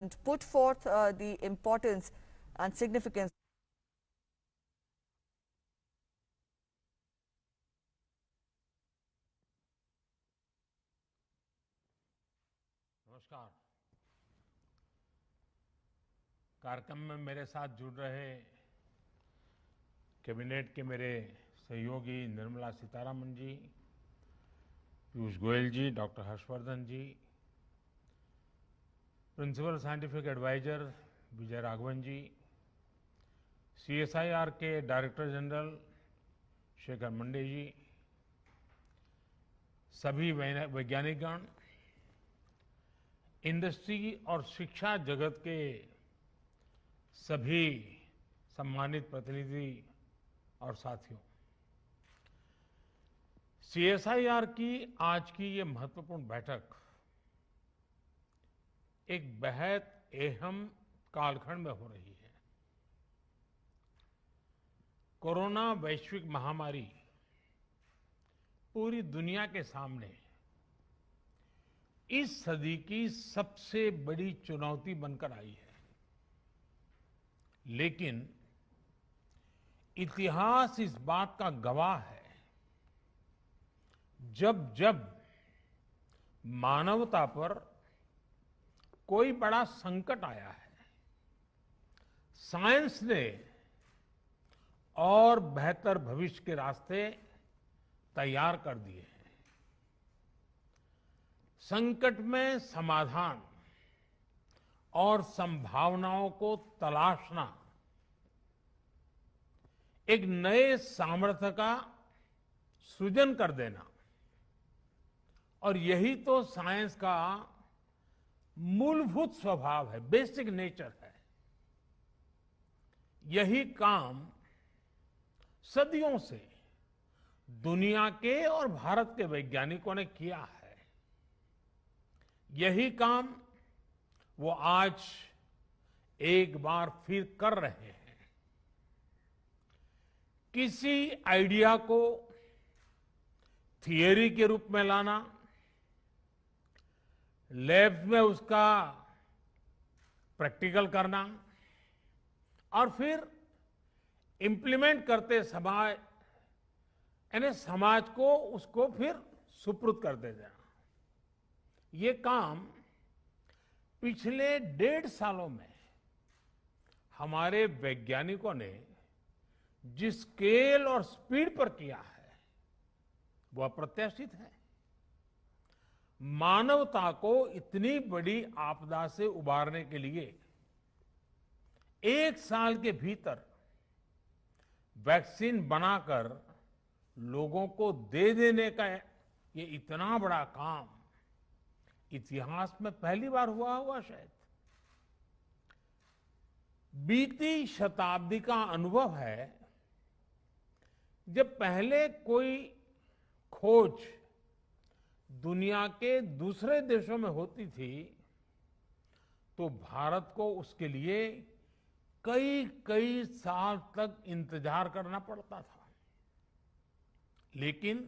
and put forth the importance and significance. नमस्कार। कार्यक्रम में मेरे साथ जुड़ रहे कैबिनेट के मेरे सहयोगी निर्मला सीतारमण जी, पीयूष गोयल जी, डॉक्टर हर्षवर्धन जी, principal scientific adviser Vijay Raghavan जी, सीएसआईआर के डायरेक्टर जनरल शेखर मंडे जी, सभी वैज्ञानिकगण, इंडस्ट्री और शिक्षा जगत के सभी सम्मानित प्रतिनिधि और साथियों, सीएसआईआर की आज की ये महत्वपूर्ण बैठक एक बेहद अहम कालखंड में हो रही है। कोरोना वैश्विक महामारी पूरी दुनिया के सामने इस सदी की सबसे बड़ी चुनौती बनकर आई है, लेकिन इतिहास इस बात का गवाह है, जब जब मानवता पर कोई बड़ा संकट आया है, साइंस ने और बेहतर भविष्य के रास्ते तैयार कर दिए हैं। संकट में समाधान और संभावनाओं को तलाशना एक नए सामर्थ्य का सृजन कर देना, और यही तो साइंस का मूलभूत स्वभाव है, बेसिक नेचर है। यही काम सदियों से दुनिया के और भारत के वैज्ञानिकों ने किया है। यही काम वो आज एक बार फिर कर रहे हैं। किसी आइडिया को थियरी के रूप में लाना, लैब में उसका प्रैक्टिकल करना और फिर इंप्लीमेंट करते समय यानी समाज को उसको फिर सुपुर्द कर दे देना, ये काम पिछले 1.5 सालों में हमारे वैज्ञानिकों ने जिस स्केल और स्पीड पर किया है वो अप्रत्याशित है। मानवता को इतनी बड़ी आपदा से उबारने के लिए 1 साल के भीतर वैक्सीन बनाकर लोगों को दे देने का ये इतना बड़ा काम इतिहास में पहली बार हुआ शायद। बीती शताब्दी का अनुभव है, जब पहले कोई खोज दुनिया के दूसरे देशों में होती थी तो भारत को उसके लिए कई कई साल तक इंतजार करना पड़ता था। लेकिन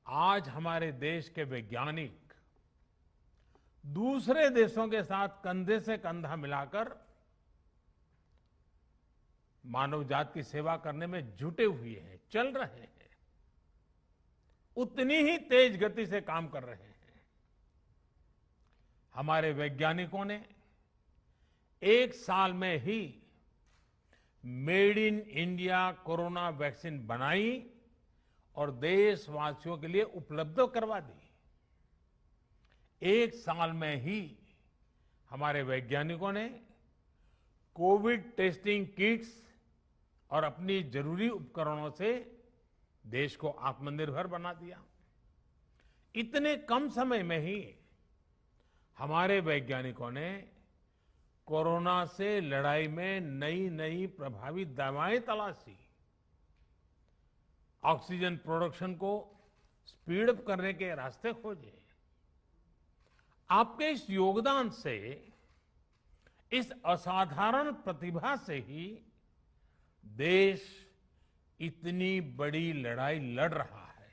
आज हमारे देश के वैज्ञानिक दूसरे देशों के साथ कंधे से कंधा मिलाकर मानव जाति की सेवा करने में जुटे हुए हैं, चल रहे हैं, उतनी ही तेज गति से काम कर रहे हैं। हमारे वैज्ञानिकों ने 1 साल में he made in India corona vaccine बनाई और देशवासियों के लिए उपलब्ध करवा दी। 1 साल में ही हमारे वैज्ञानिकों ने कोविड टेस्टिंग किट्स और अपनी जरूरी उपकरणों से देश को आत्मनिर्भर बना दिया। इतने कम समय में ही हमारे वैज्ञानिकों ने कोरोना से लड़ाई में नई नई प्रभावी दवाएं तलाशी, ऑक्सीजन प्रोडक्शन को स्पीड अप करने के रास्ते खोजे। आपके इस योगदान से, इस असाधारण प्रतिभा से ही देश इतनी बड़ी लड़ाई लड़ रहा है।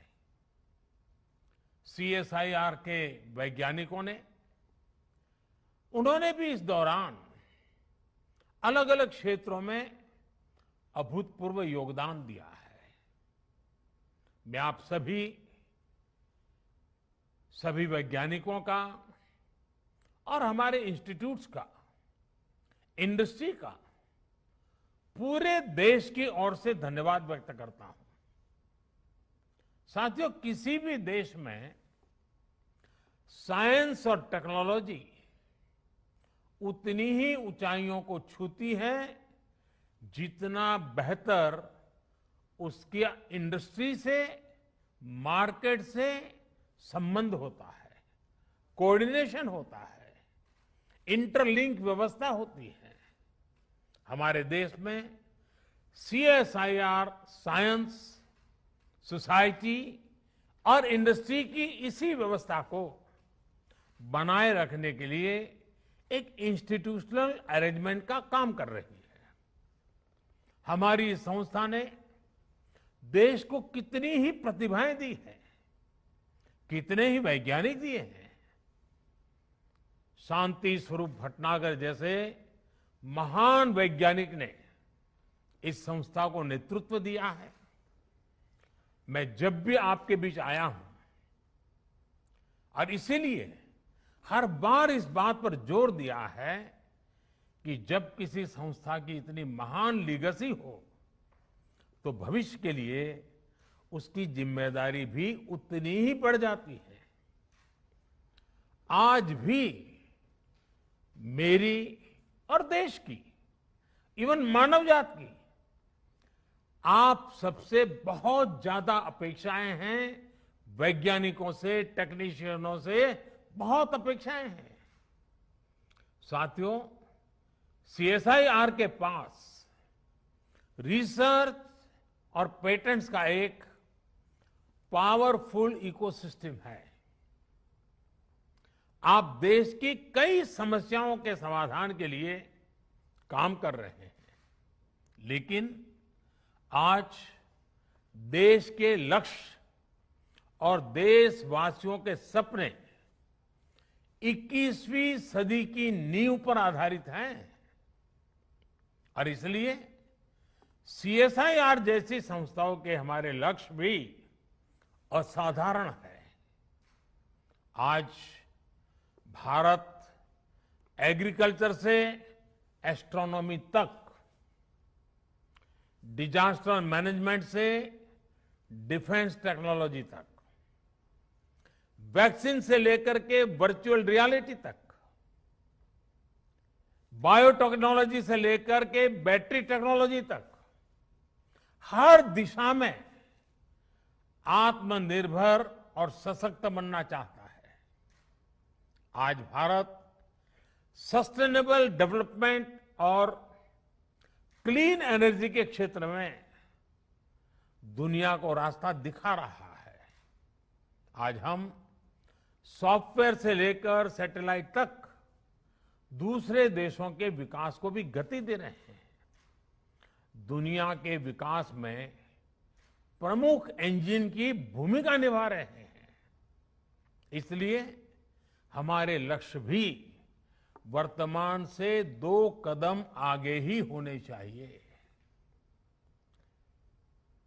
सीएसआईआर के वैज्ञानिकों ने उन्होंने भी इस दौरान अलग अलग क्षेत्रों में अभूतपूर्व योगदान दिया है। मैं आप सभी वैज्ञानिकों का और हमारे इंस्टीट्यूट्स का, इंडस्ट्री का पूरे देश की ओर से धन्यवाद व्यक्त करता हूं। साथियों, किसी भी देश में साइंस और टेक्नोलॉजी उतनी ही ऊंचाइयों को छूती है जितना बेहतर उसकी इंडस्ट्री से, मार्केट से संबंध होता है, कोऑर्डिनेशन होता है, इंटरलिंक व्यवस्था होती है। हमारे देश में CSIR, साइंस, सोसाइटी और इंडस्ट्री की इसी व्यवस्था को बनाए रखने के लिए एक इंस्टीट्यूशनल अरेंजमेंट का काम कर रही है। हमारी इस संस्था ने देश को कितनी ही प्रतिभाएं दी है, कितने ही वैज्ञानिक दिए हैं। शांति स्वरूप भटनागर जैसे महान वैज्ञानिक ने इस संस्था को नेतृत्व दिया है। मैं जब भी आपके बीच आया हूं और इसीलिए हर बार इस बात पर जोर दिया है कि जब किसी संस्था की इतनी महान लीगेसी हो तो भविष्य के लिए उसकी जिम्मेदारी भी उतनी ही बढ़ जाती है। आज भी मेरी और देश की, इवन मानव जात की, आप सबसे बहुत ज्यादा अपेक्षाएं हैं। वैज्ञानिकों से, टेक्नीशियनों से बहुत अपेक्षाएं हैं। साथियों, CSIR के पास रिसर्च और पेटेंट्स का एक पावरफुल इकोसिस्टम है। आप देश की कई समस्याओं के समाधान के लिए काम कर रहे हैं, लेकिन आज देश के लक्ष्य और देशवासियों के सपने 21वीं सदी की नींव पर आधारित हैं और इसलिए CSIR जैसी संस्थाओं के हमारे लक्ष्य भी असाधारण है। आज भारत एग्रीकल्चर से एस्ट्रोनॉमी तक, डिजास्टर मैनेजमेंट से डिफेंस टेक्नोलॉजी तक, वैक्सीन से लेकर के वर्चुअल रियलिटी तक, बायोटेक्नोलॉजी से लेकर के बैटरी टेक्नोलॉजी तक, हर दिशा में आत्मनिर्भर और सशक्त बनना चाहता है। आज भारत सस्टेनेबल डेवलपमेंट और क्लीन एनर्जी के क्षेत्र में दुनिया को रास्ता दिखा रहा है। आज हम सॉफ्टवेयर से लेकर सैटेलाइट तक दूसरे देशों के विकास को भी गति दे रहे हैं। दुनिया के विकास में प्रमुख इंजन की भूमिका निभा रहे हैं। इसलिए हमारे लक्ष्य भी वर्तमान से 2 कदम आगे ही होने चाहिए।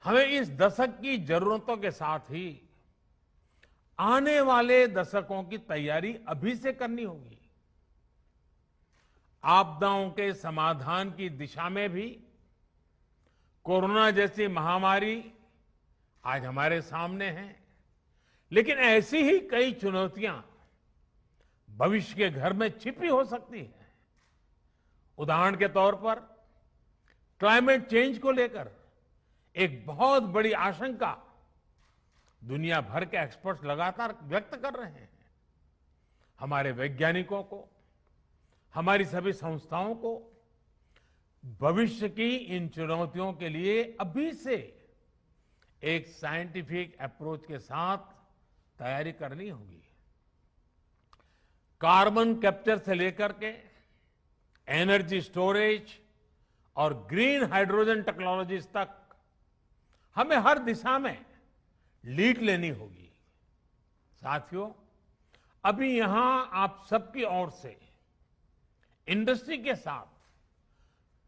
हमें इस दशक की जरूरतों के साथ ही आने वाले दशकों की तैयारी अभी से करनी होगी। आपदाओं के समाधान की दिशा में भी कोरोना जैसी महामारी आज हमारे सामने है, लेकिन ऐसी ही कई चुनौतियां भविष्य के घर में छिपी हो सकती हैं। उदाहरण के तौर पर क्लाइमेट चेंज को लेकर एक बहुत बड़ी आशंका दुनिया भर के एक्सपर्ट्स लगातार व्यक्त कर रहे हैं। हमारे वैज्ञानिकों को, हमारी सभी संस्थाओं को भविष्य की इन चुनौतियों के लिए अभी से एक साइंटिफिक अप्रोच के साथ तैयारी करनी होगी। कार्बन कैप्चर से लेकर के एनर्जी स्टोरेज और ग्रीन हाइड्रोजन टेक्नोलॉजीज तक हमें हर दिशा में लीड लेनी होगी। साथियों, अभी यहां आप सबकी ओर से इंडस्ट्री के साथ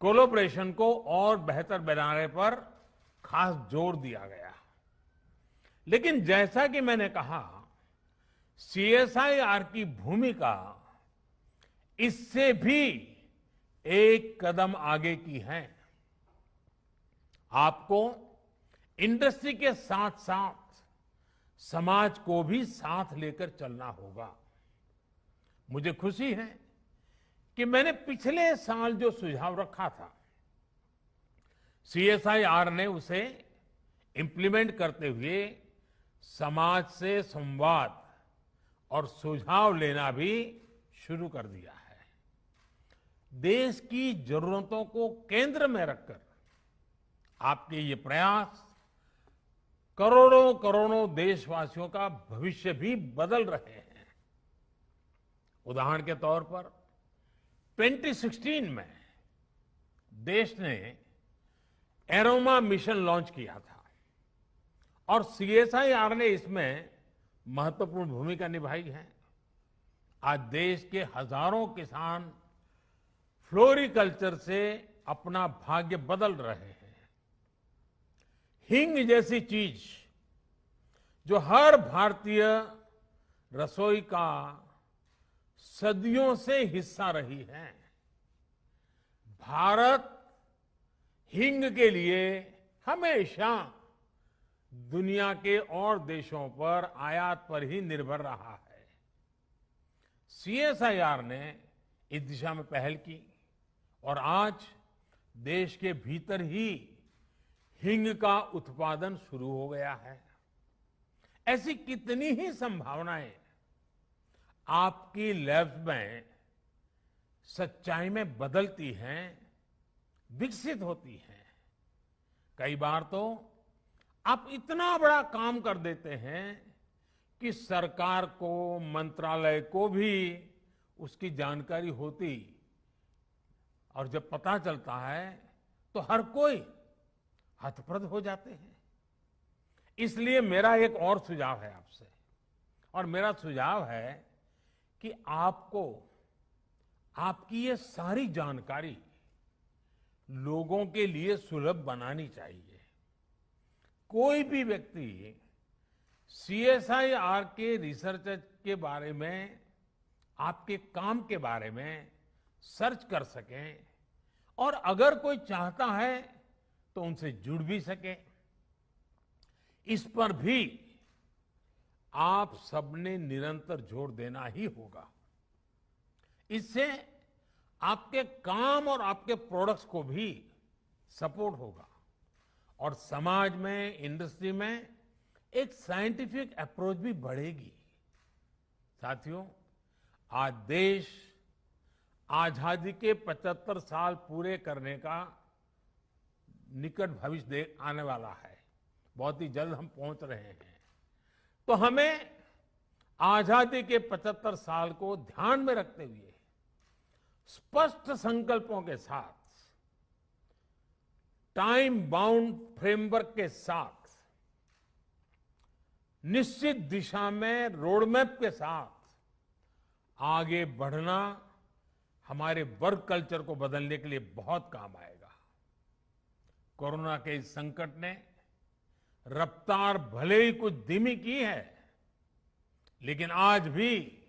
कोलैबोरेशन को और बेहतर बनाने पर खास जोर दिया गया। लेकिन जैसा कि मैंने कहा, सीएसआईआर की भूमिका इससे भी एक कदम आगे की है। आपको इंडस्ट्री के साथ साथ समाज को भी साथ लेकर चलना होगा। मुझे खुशी है कि मैंने पिछले साल जो सुझाव रखा था, सीएसआईआर ने उसे इंप्लीमेंट करते हुए समाज से संवाद और सुझाव लेना भी शुरू कर दिया है। देश की जरूरतों को केंद्र में रखकर आपके ये प्रयास करोड़ों करोड़ों देशवासियों का भविष्य भी बदल रहे हैं। उदाहरण के तौर पर 2016 में देश ने एरोमा मिशन लॉन्च किया था और सीएसआईआर ने इसमें महत्वपूर्ण भूमिका निभाई है। आज देश के हजारों किसान फ्लोरिकल्चर से अपना भाग्य बदल रहे हैं। हींग जैसी चीज जो हर भारतीय रसोई का सदियों से हिस्सा रही है, भारत हींग के लिए हमेशा दुनिया के और देशों पर आयात पर ही निर्भर रहा है। सीएसआईआर ने इस दिशा में पहल की और आज देश के भीतर ही हींग का उत्पादन शुरू हो गया है। ऐसी कितनी ही संभावनाएं आपकी लैब्स में सच्चाई में बदलती हैं, विकसित होती हैं। कई बार तो आप इतना बड़ा काम कर देते हैं कि सरकार को, मंत्रालय को भी उसकी जानकारी होती, और जब पता चलता है तो हर कोई हतप्रभ हो जाते हैं। इसलिए मेरा एक और सुझाव है आपसे, और मेरा सुझाव है कि आपको आपकी ये सारी जानकारी लोगों के लिए सुलभ बनानी चाहिए। कोई भी व्यक्ति सीएसआईआर के रिसर्च के बारे में, आपके काम के बारे में सर्च कर सके, और अगर कोई चाहता है तो उनसे जुड़ भी सके। इस पर भी आप सबने निरंतर जोर देना ही होगा। इससे आपके काम और आपके प्रोडक्ट्स को भी सपोर्ट होगा और समाज में, इंडस्ट्री में एक साइंटिफिक अप्रोच भी बढ़ेगी। साथियों, आज देश आजादी के 75 साल पूरे करने का निकट भविष्य आने वाला है। बहुत ही जल्द हम पहुंच रहे हैं। तो हमें आजादी के 75 साल को ध्यान में रखते हुए स्पष्ट संकल्पों के साथ, टाइम बाउंड फ्रेमवर्क के साथ, निश्चित दिशा में रोडमैप के साथ आगे बढ़ना हमारे वर्क कल्चर को बदलने के लिए बहुत काम आएगा। कोरोना के इस संकट ने रफ्तार भले ही कुछ धीमी की है, लेकिन आज भी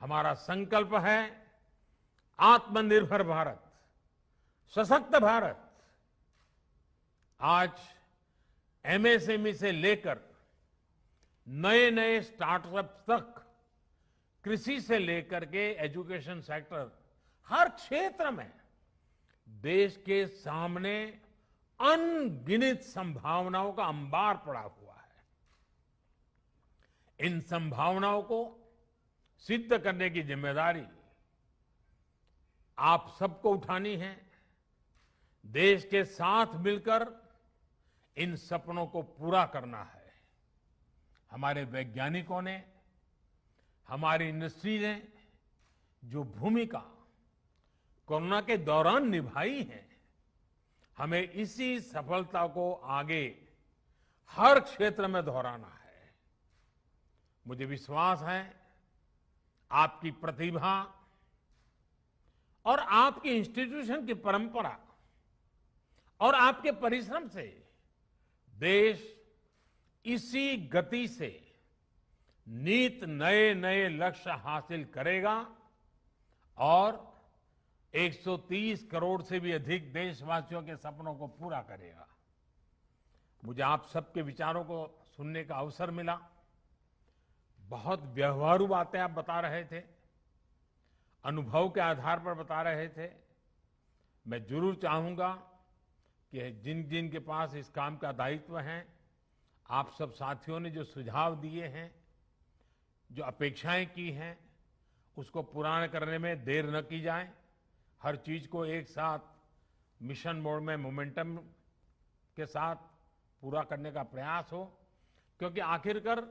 हमारा संकल्प है आत्मनिर्भर भारत, सशक्त भारत। आज एमएसएमई से लेकर नए नए स्टार्टअप तक, कृषि से लेकर के एजुकेशन सेक्टर, हर क्षेत्र में देश के सामने अनगिनत संभावनाओं का अंबार पड़ा हुआ है। इन संभावनाओं को सिद्ध करने की जिम्मेदारी आप सबको उठानी है। देश के साथ मिलकर इन सपनों को पूरा करना है। हमारे वैज्ञानिकों ने, हमारी इंडस्ट्री ने जो भूमिका कोरोना के दौरान निभाई है, हमें इसी सफलता को आगे हर क्षेत्र में दोहराना है। मुझे विश्वास है आपकी प्रतिभा और आपकी इंस्टीट्यूशन की परंपरा और आपके परिश्रम से देश इसी गति से नित नए नए लक्ष्य हासिल करेगा और 130 करोड़ से भी अधिक देशवासियों के सपनों को पूरा करेगा। मुझे आप सबके विचारों को सुनने का अवसर मिला। बहुत व्यवहारू बातें आप बता रहे थे, अनुभव के आधार पर बता रहे थे। मैं जरूर चाहूंगा कि जिन जिन के पास इस काम का दायित्व है, आप सब साथियों ने जो सुझाव दिए हैं, जो अपेक्षाएं की हैं, उसको पूरा करने में देर न की जाए। हर चीज को एक साथ मिशन मोड में मोमेंटम के साथ पूरा करने का प्रयास हो, क्योंकि आखिरकार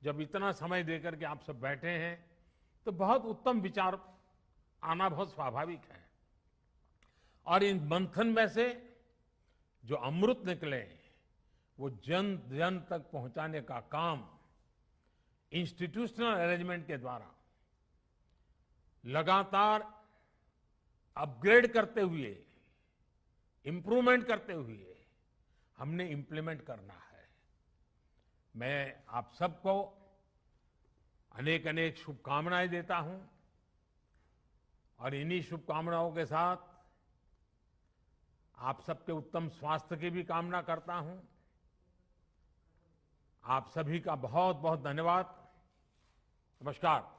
जब इतना समय देकर के आप सब बैठे हैं तो बहुत उत्तम विचार आना बहुत स्वाभाविक है। और इन मंथन में से जो अमृत निकले वो जन जन तक पहुंचाने का काम इंस्टीट्यूशनल अरेंजमेंट के द्वारा लगातार अपग्रेड करते हुए, इंप्रूवमेंट करते हुए हमने इंप्लीमेंट करना है। मैं आप सबको अनेक अनेक शुभकामनाएं देता हूं और इन्हीं शुभकामनाओं के साथ आप सबके उत्तम स्वास्थ्य की भी कामना करता हूं। आप सभी का बहुत बहुत धन्यवाद। नमस्कार।